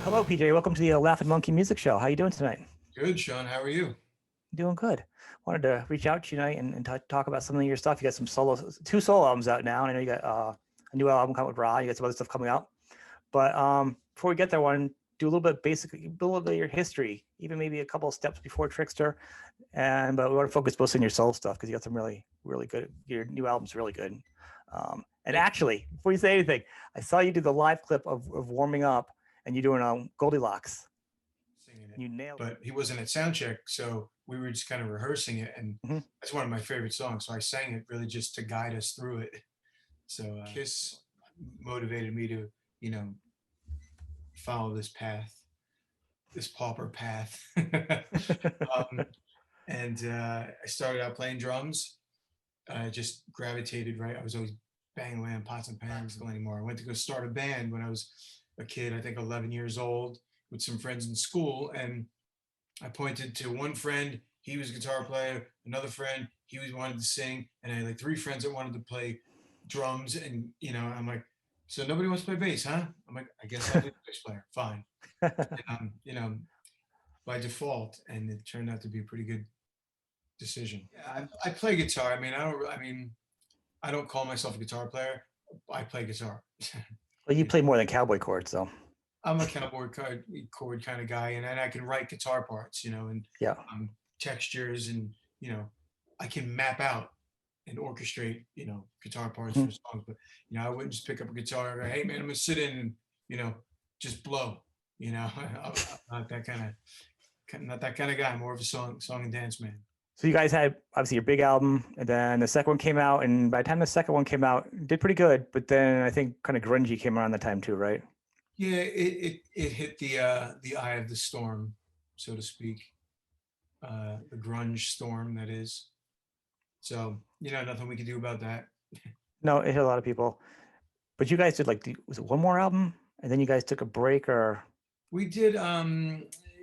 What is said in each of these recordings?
Hello, PJ. Welcome to the Laughing Monkey Music Show. How you doing tonight? Good, Sean. How are you? Doing good. Wanted to reach out to you tonight and talk about some of your stuff. You got two solo albums out now. And I know you got a new album coming with Rod. You got some other stuff coming out. But before we get there, I want to do a little bit basically a little bit of your history, even maybe a couple of steps before Trixter. But we want to focus mostly on your solo stuff because you got some really, really good. Your new album's really good. And actually, before you say anything, I saw you do the live clip of warming up, and you're doing Goldilocks. Singing it, You nailed but he wasn't at sound check, so we were just kind of rehearsing it, and it. Mm-hmm. that's one of my favorite songs. So I sang it really just to guide us through it. So Kiss motivated me to, you know, follow this path, this pauper path. And I started out playing drums. I just gravitated right. I was always banging away on pots and pans anymore. I went to go start a band when I was a kid, I think 11 years old, with some friends in school. And I pointed to one friend, he was a guitar player, another friend, wanted to sing, and I had like three friends that wanted to play drums. And, I'm like, so nobody wants to play bass, huh? I'm like, I guess I'll be the bass player. Fine. And, by default, and it turned out to be a pretty good decision. Yeah, I play guitar. I don't call myself a guitar player. I play guitar. Well, you play more than cowboy chords, though. I'm a cowboy chord kind of guy, and I can write guitar parts, and Yeah. textures, and I can map out and orchestrate, guitar parts Mhm. for songs. But I wouldn't just pick up a guitar and go, "Hey, man, I'm gonna sit in and just blow." I'm not that kind of guy. I'm more of a song and dance man. So you guys had obviously your big album, and then the second one came out, and by the time the second one came out, it did pretty good. But then I think kind of grungy came around the time too, right? Yeah, it hit the eye of the storm, so to speak, the grunge storm that is. So nothing we can do about that. No, it hit a lot of people. But you guys did was it one more album, and then you guys took a break, or We did,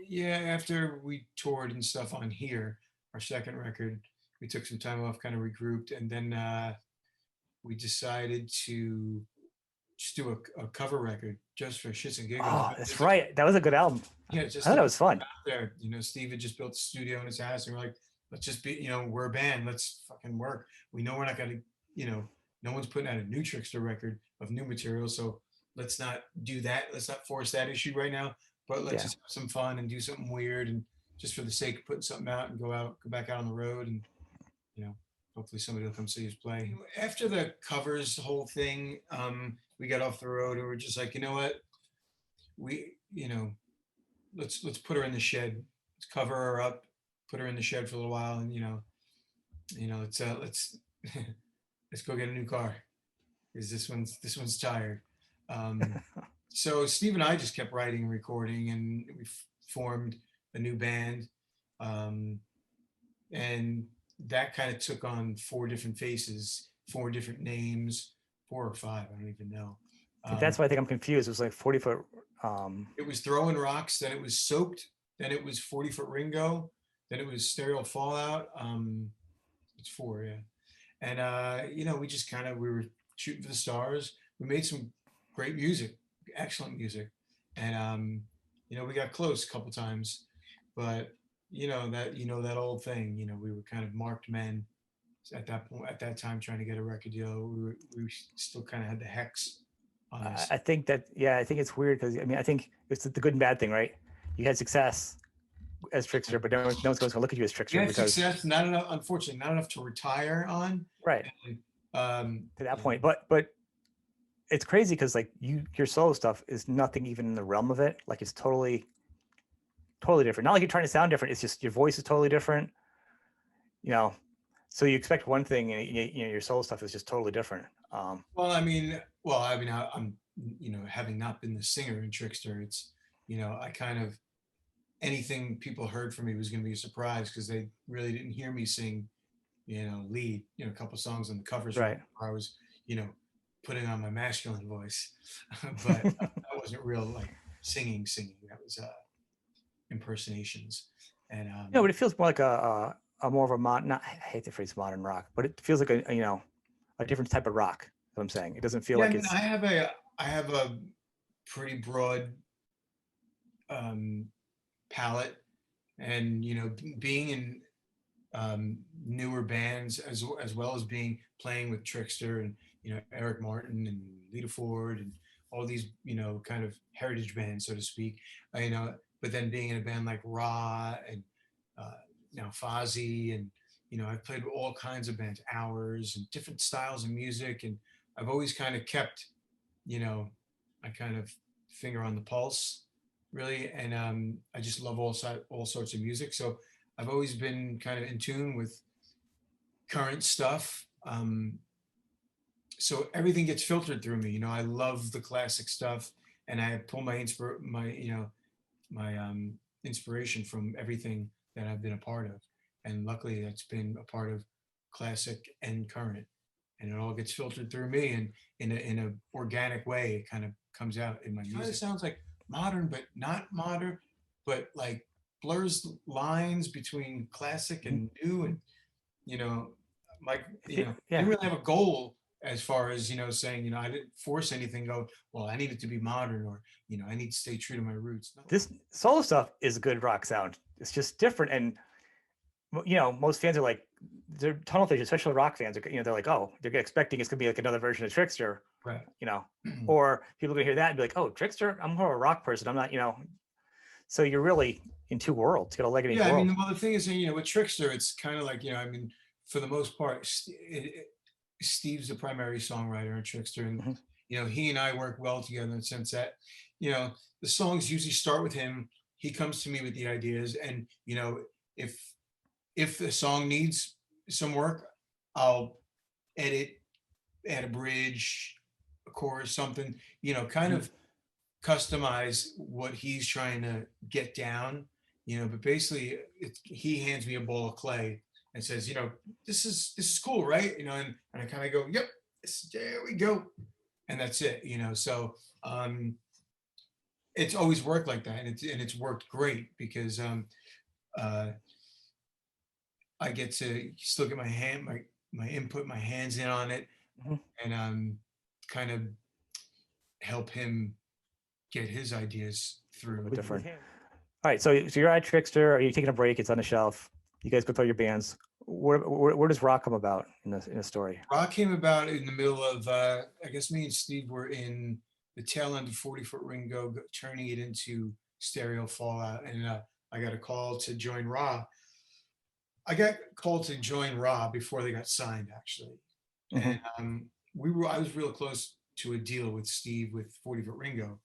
yeah, after we toured and stuff on here, our second record, we took some time off, kind of regrouped, and then we decided to just do a cover record just for shits and giggles. oh, that's right, that was a good album. Yeah, I just thought to that put was fun. out there. Steve had just built a studio in his house, and we're like, let's just be, we're a band. Let's fucking work. We know we're not gonna, no one's putting out a new Trickster record of new material, so let's not do that. Let's not force that issue right now. But let's Yeah. just have some fun and do something weird, and just for the sake of putting something out and go back out on the road, and you know, hopefully somebody will come see us play. After the covers whole thing, we got off the road and we're just like, you know what, we, let's put her in the shed. Let's cover her up, put her in the shed for a little while, and let's let's go get a new car because this one's tired. Um, so Steve and I just kept writing and recording, and we formed a new band, um, and that kind of took on four different faces, four different names, four or five, I don't even know. See, that's why I think I'm confused. It was like 40 foot. It was Throwing Rocks, then it was Soaked, then it was 40 Foot Ringo, then it was Stereo Fallout. It's four, yeah. And we just we were shooting for the stars. We made some great music, excellent music, and we got close a couple times, but that old thing. We were kind of marked men at that point, at that time, trying to get a record deal. We still kind of had the hex on us. I think that, yeah, I think it's weird because I think it's the good and bad thing, right? You had success as Trickster, but no one's going to look at you as We Trickster had because success, not enough, unfortunately, not enough to retire on. right And, to that point. But it's crazy because like your solo stuff is nothing even in the realm of it. Like it's totally different. Not like you're trying to sound different. It's just your voice is totally different. You know, so you expect one thing, and your solo stuff is just totally different. I'm, having not been the singer in Trickster, it's, I kind of, anything people heard from me was going to be a surprise because they really didn't hear me sing, lead, a couple songs on the covers Right. where I was, putting on my masculine voice, but that wasn't real like singing. That was impersonations, and But it feels more like a more of a not I hate the phrase modern rock, but it feels like a different type of rock. what I'm saying. It doesn't feel Yeah, I like mean, it's I have a pretty broad um, palette, and being in newer bands as well as being playing with Trixter and Eric Martin and Lita Ford and all these kind of heritage bands, so to speak. But then being in a band like Ra and uh, now Fozzy, and I've played with all kinds of bands, Hours, and different styles of music, and I've always kind of kept my kind of finger on the pulse, really, and I just love all sorts of music. So I've always been kind of in tune with current stuff. So everything gets filtered through me. I love the classic stuff, and I pull my inspiration from everything that I've been a part of, and luckily that's been a part of classic and current, and it all gets filtered through me, and in a organic way, it kind of comes out in my music. Kind of sounds like modern, but not modern, but like blurs lines between classic and new, and you know, like I yeah. didn't really have a goal as far as saying I didn't force anything. Go well, I need it to be modern, or I need to stay true to my roots. No. This solo stuff is a good rock sound. It's just different, and most fans are like, they're tunnel vision, especially rock fans. They're like, oh, they're expecting it's gonna be like another version of Trixter, Right. Or people are gonna hear that and be like, oh, Trixter. I'm more of a rock person. I'm not, So you're really in two worlds. You got a leg in each Yeah, I world. mean, well, the thing is, with Trixter, it's kind of like, I mean, for the most part, Steve's the primary songwriter in Trixter, and Mhm. he and I work well together in the sense that, you know, the songs usually start with him. He comes to me with the ideas, and if if the song needs some work, I'll edit, add a bridge, a chorus, something, kind Mhm. of customize what he's trying to get down, but basically he hands me a ball of clay and says, this is cool, right? And I kind of go, yep, there we go. And that's it, so um, it's always worked like that, and it's worked great because uh, I get to still get my input, my hands in on it, Mhm. and kind of help him get his ideas A little through bit different. All right, so you're at Trixter. Are you taking a break? It's on the shelf. You guys go through your bands. Where does rock come about in the story? Rock came about in the middle of, I guess me and Steve were in the tail end of 40-foot Ringo, turning it into stereo Fallout. And I got a call to join Raw. I got called to join Raw before they got signed, actually. Mm-hmm. And I was real close to a deal with Steve with 40-foot Ringo.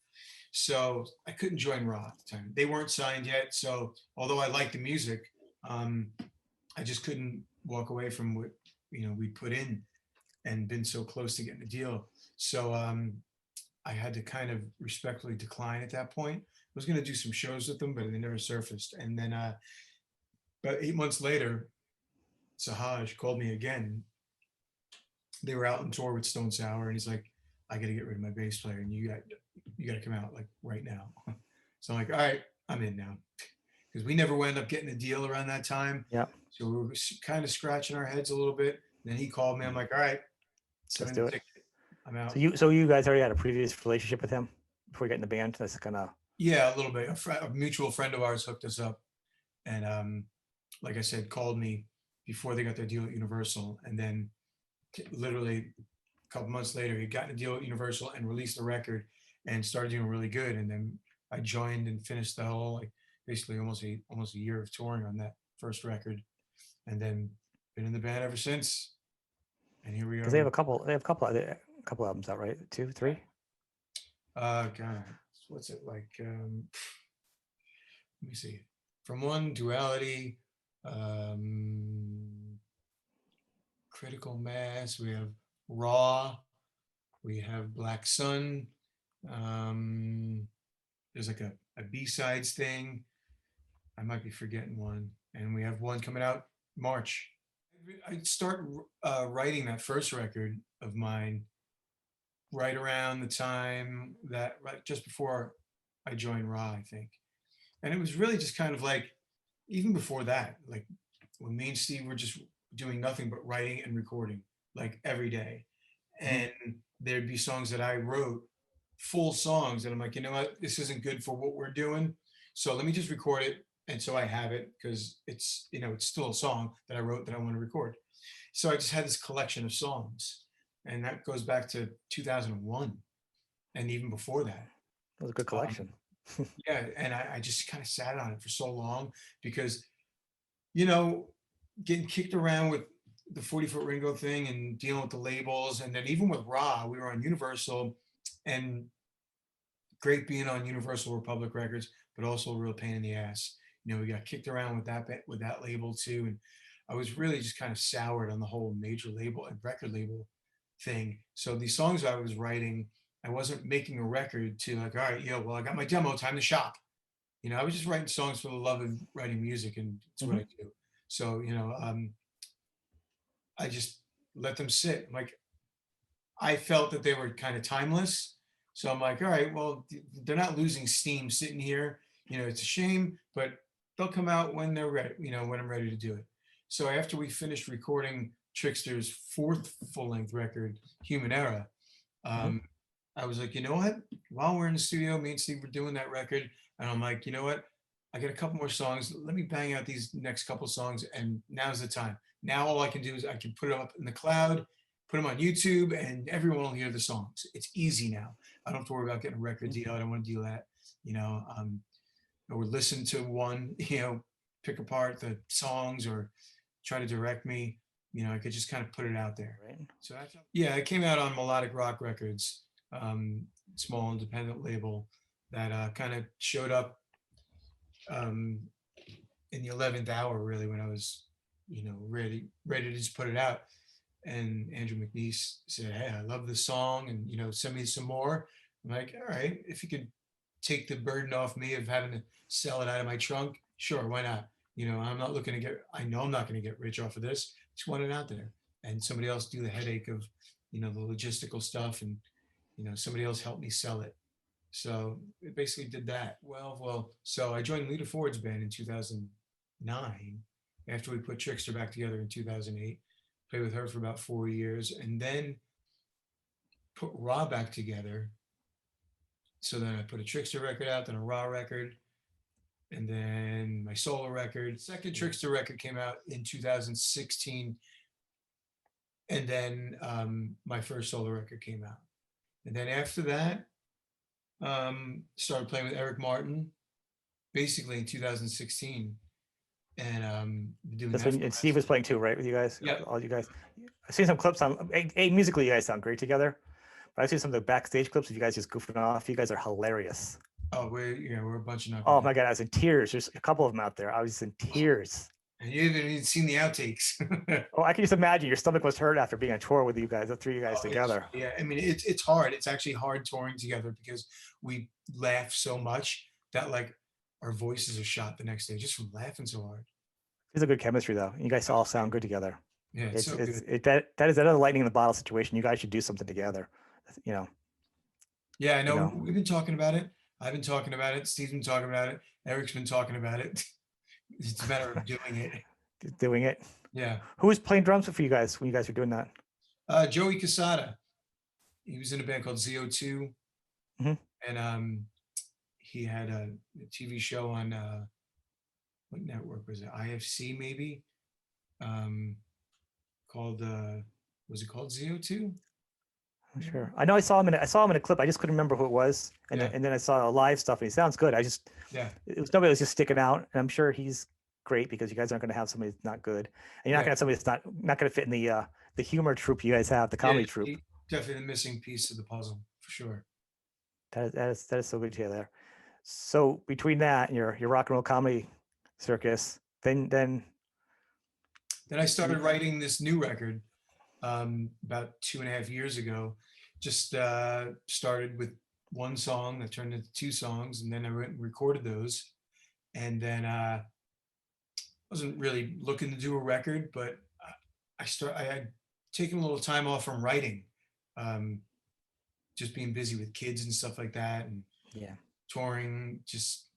So I couldn't join Raw at the time. They weren't signed yet. So although I liked the music, um, I just couldn't walk away from what we put in and been so close to getting a deal. So I had to kind of respectfully decline at that point. I was going to do some shows with them, but they never surfaced. And then about 8 months later, Sahaj called me again. They were out on tour with Stone Sour, and he's like, "I got to get rid of my bass player, and you got to come out like right now." So I'm like, "All right, I'm in now," because we never wound up getting a deal around that time. Yeah, So we were kind of scratching our heads a little bit. And then he called me. I'm like, "All right, let's sign the do it. ticket. I'm out." So you guys already had a previous relationship with him before you got in the band. That's kind of Yeah, a little bit. A mutual friend of ours hooked us up, and like I said, called me before they got their deal at Universal, and then literally a couple months later, he got a deal at Universal and released a record and started doing really good. And then I joined and finished the whole, like, basically almost a year of touring on that first record, and then been in the band ever since. And here we because they have are. a couple. They have a couple albums out, right? Two, three. God, what's it like? Let me see. From One, Duality, um, Critical Mass. We have Raw. We have Black Sun. Um, there's like a B-sides thing. I might be forgetting one. And we have one coming out March. I start writing that first record of mine right around the time that, right just before I joined Raw, I think. And it was really just kind of like, even before that, like when me and Steve were just doing nothing but writing and recording, like every day. Mhm. and there'd be songs that I wrote, full songs, and I'm like, you know what, this isn't good for what we're doing. So let me just record it, and so I have it because it's it's still a song that I wrote that I want to record. So I just had this collection of songs, and that goes back to 2001, and even before that. That was a good Um, collection. yeah, and I just kind of sat on it for so long because you know, getting kicked around with the 40-foot Ringo thing and dealing with the labels. And then even with Raw, we were on Universal, and great being on Universal Republic Records, but also a real pain in the ass. We got kicked around with that label too. And I was really just kind of soured on the whole major label and record label thing. So these songs I was writing, I wasn't making a record to like, all right, well, I got my demo, time to shop. I was just writing songs for the love of writing music, and it's what Hmm. I do. So, I just let them sit. Like I felt that they were kind of timeless. So I'm like, all right, well, they're not losing steam sitting here. It's a shame, but they'll come out when they're ready, when I'm ready to do it. So after we finished recording Trixter's fourth full length record, Human Era, Hmm. um, I was like, you know what? While we're in the studio, me and Steve were doing that record, and I'm like, you know what? I got a couple more songs. Let me bang out these next couple songs, and now's the time. Now all I can do is I can put them up in the cloud, put them on YouTube, and everyone will hear the songs. It's easy now. I don't have to worry about getting a record deal. I don't want to do that. You know, um, or listen to one. Pick apart the songs or try to direct me. I could just kind of put it out there. Right. So yeah, it came out on Melodic Rock Records, um, small independent label that kind of showed up um, in the 11th hour, really, when I was, ready to just put it out. And Andrew McNeese said, "Hey, I love this song, and send me some more." I'm like, "All right, if you could take the burden off me of having to sell it out of my trunk, sure, why not? I'm not looking to get. I know I'm not going to get rich off of this. Just want it out there, and somebody else do the headache of, the logistical stuff, and somebody else help me sell it." So it basically did that. So I joined Lita Ford's band in 2009 after we put Trixter back together in 2008. Played with her for about 4 years, and then put Raw back together. So then I put a Trixter record out, then a Raw record, and then my solo record. Second Trixter record came out in 2016, and then my first solo record came out. And then after that, started playing with Eric Martin, basically in 2016, and doing That's that for when the and Steve last. was playing too, right? With you guys, Yeah. all you guys. I've seen some clips on. Musically, you guys sound great together. But I've seen some of the backstage clips of you guys just goofing off. You guys are hilarious. Oh, we're a bunch of Oh knuckleheads, my god, I was in tears. There's a couple of them out there. I was in tears. and you haven't even seen the outtakes. Oh, I can just imagine your stomach was hurt after being on tour with you guys, the three of you guys Oh, it's together. yeah. I mean, it's hard. It's actually hard touring together because we laugh so much that like our voices are shot the next day just from laughing so hard. It's a good chemistry though. You guys all sound good together. Yeah, it's so good. That is another lightning in the bottle situation. You guys should do something together. You know, Yeah, I you know. know, We've been talking about it. I've been talking about it. Steve's been talking about it. Eric's been talking about it. It's a matter of doing it. doing it. Yeah. Who was playing drums for you guys when you guys were doing that? Joey Casada. He was in a band called ZO2, Hmm. and he had a TV show on what network was it? IFC maybe. Um, called was it called ZO2? I'm sure. I know I saw him in a clip. I just couldn't remember who it was. Yeah, And then I saw live stuff and he sounds good. yeah, It was nobody was just sticking out. And I'm sure he's great because you guys aren't going to have somebody that's not good. And you're not yeah, going to have somebody that's not going to fit in the humor troupe you guys have, the yeah. comedy troupe. Definitely the missing piece of the puzzle for sure. That is so good to hear there. So between that and your rock and roll comedy circus, then Then I you, started writing this new record about 2.5 years ago. Just started with one song that turned into two songs, and then I went and recorded those. And then wasn't really looking to do a record, but I had taken a little time off from writing, um, just being busy with kids and stuff like that, and yeah. touring. Just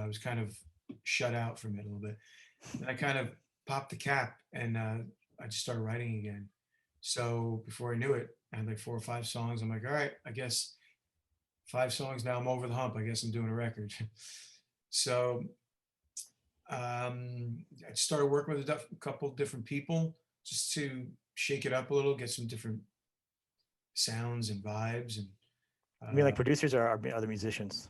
I was kind of shut out from it a little bit. And I kind of popped the cap, and I just started writing again. So before I knew it, I had like 4 or 5 songs. I'm like, all right, I guess 5 songs now. I'm over the hump. I guess I'm doing a record. So I started working with a couple different people just to shake it up a little, get some different sounds and vibes and I mean, like producers are other musicians.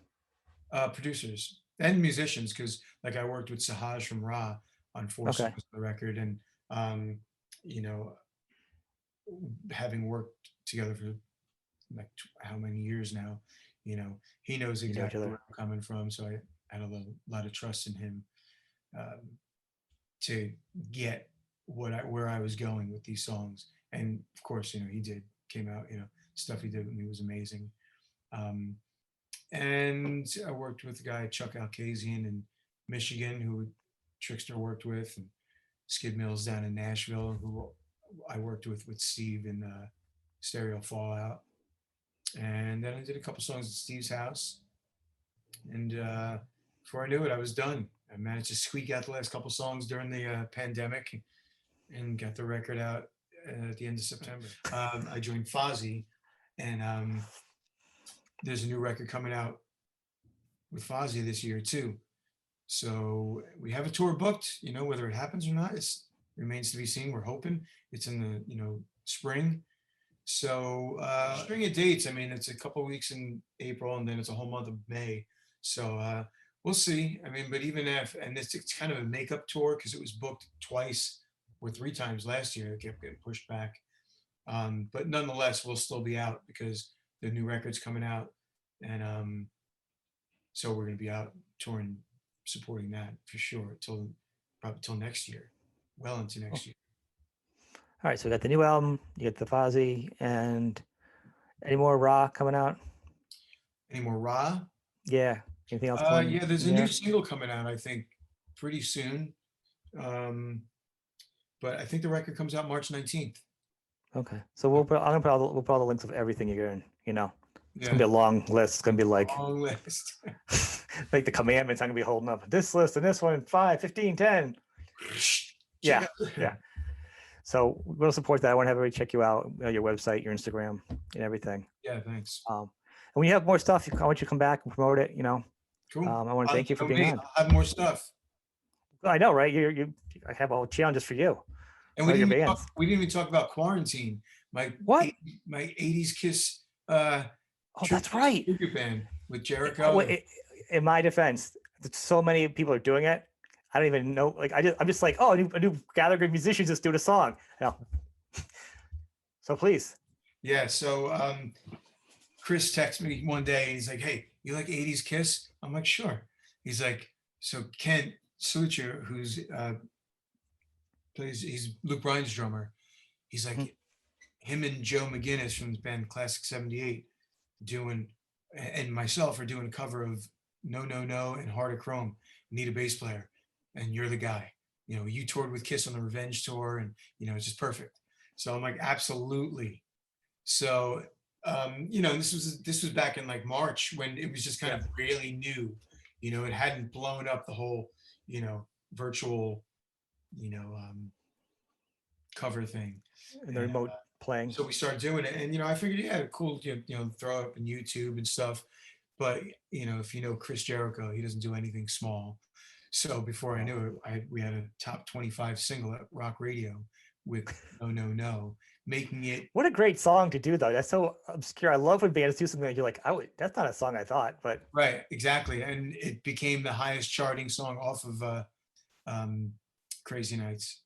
producers and musicians. Because like I worked with Sahaj from Ra on 4 songs Okay. on the record, and um, you know, having worked together for like how many years now, he knows You know each exactly other. where I'm coming from. So I had a lot of trust in him um, to get where I was going with these songs. And of course, he did came out, stuff he did with me was amazing. Um, and I worked with the guy Chuck Alkazian in Michigan, who Trixter worked with, and Skid Mills down in Nashville, who I worked with Steve in Stereo Fallout. And then I did a couple songs at Steve's house, and before I knew it, I was done. I managed to squeak out the last couple songs during the pandemic and got the record out at the end of September. I joined Fozzy, and there's a new record coming out with Fozzy this year too. So we have a tour booked. Whether it happens or not, it remains to be seen. We're hoping it's in the spring. So string of dates. I mean, it's a couple weeks in April, and then it's a whole month of May. So we'll see. I mean, but even if, and it's kind of a makeup tour because it was booked twice or 3 times last year. It kept getting pushed back. But nonetheless, we'll still be out because the new record's coming out, and so we're going to be out touring, supporting that for sure till probably till next year, well into Cool. next year. All right, so we got the new album, you get the Fozzy, and any more Raw coming out? Any more Ra? Yeah. Anything else coming Yeah, there's in a new there? single coming out, I think, pretty soon. Um, but I think the record comes out March 19th. Okay. So we'll put all the links of everything you're in, It's gonna Yeah, be a long list. It's gonna be like long list. like the commandments. I'm gonna be holding up this list and this one, 5, 15, 10. Check Yeah. out. Yeah. So we'll support that. I want to have everybody check you out, your website, your Instagram, and everything. Yeah, thanks. And when you have more stuff, I want you to come back and promote it. Cool. I want to thank you for being Me, on. I'll have more stuff. I know, right? I have a whole channel just for you. And Your bands. we didn't even talk about Quarantine. My What? my 80s Kiss That's right. tribute band with Jericho. In my defense, so many people are doing it. I don't even know. Like I'm just like, oh, a new gathering of musicians just doing a song. So please. Yeah. So Chris texted me one day and he's like, "Hey, you like 80s Kiss?" I'm like, "Sure." He's like, "So Kent Sucher, who's he's Luke Bryan's drummer. He's like, him and Joe McGinnis from the band Classic 78 doing, and myself are doing a cover of No No No and Heart of Chrome. Need a bass player, and you're the guy. You toured with Kiss on the Revenge tour, and it's just perfect." So I'm like, absolutely. So this was back in like March when it was just kind of really new. It hadn't blown up the whole virtual cover thing. And the remote playing. So we started doing it, and I figured, yeah, cool, throw it up on YouTube and stuff. But if Chris Jericho, he doesn't do anything small. So before I knew it, we had a top 25 single at rock radio with No No No, making it. What a great song to do, though. That's so obscure. I love when bands do something that you're like, that's not a song I thought, but Right, exactly, and it became the highest charting song off of Crazy Nights.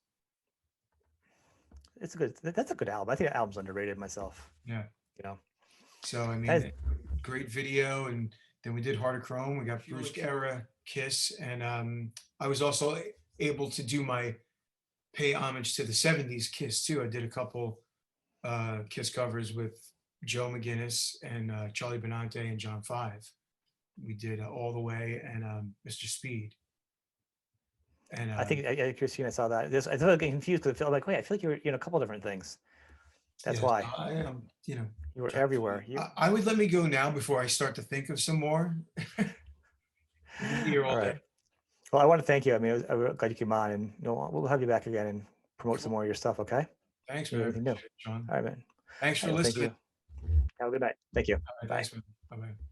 That's a good album. I think the album's underrated myself. Yeah. You know. So I mean, great video, and then we did Heart of Chrome. We got Bruce era Kiss, and I was also able to do my pay homage to the 70s Kiss too. I did a couple Kiss covers with Joe McGinnis and Charlie Benante and John Five. We did All the Way and Mr. Speed. And I think Christine, I saw that. I thought I was getting confused because I felt like, wait, I feel like you were in a couple different things. That's why. I am, you were everywhere. I would let me go now before I start to think of some more. Here all day. Well, I want to thank you. I mean, I'm glad you came on, and we'll have you back again and promote some more of your stuff. Okay. Thanks, meet man. I anything new. appreciate it, Sean. All right, man. Thanks All for right, well, thank listening. you. Have a good night. Thank you. All right, Bye. thanks, man. Bye-bye.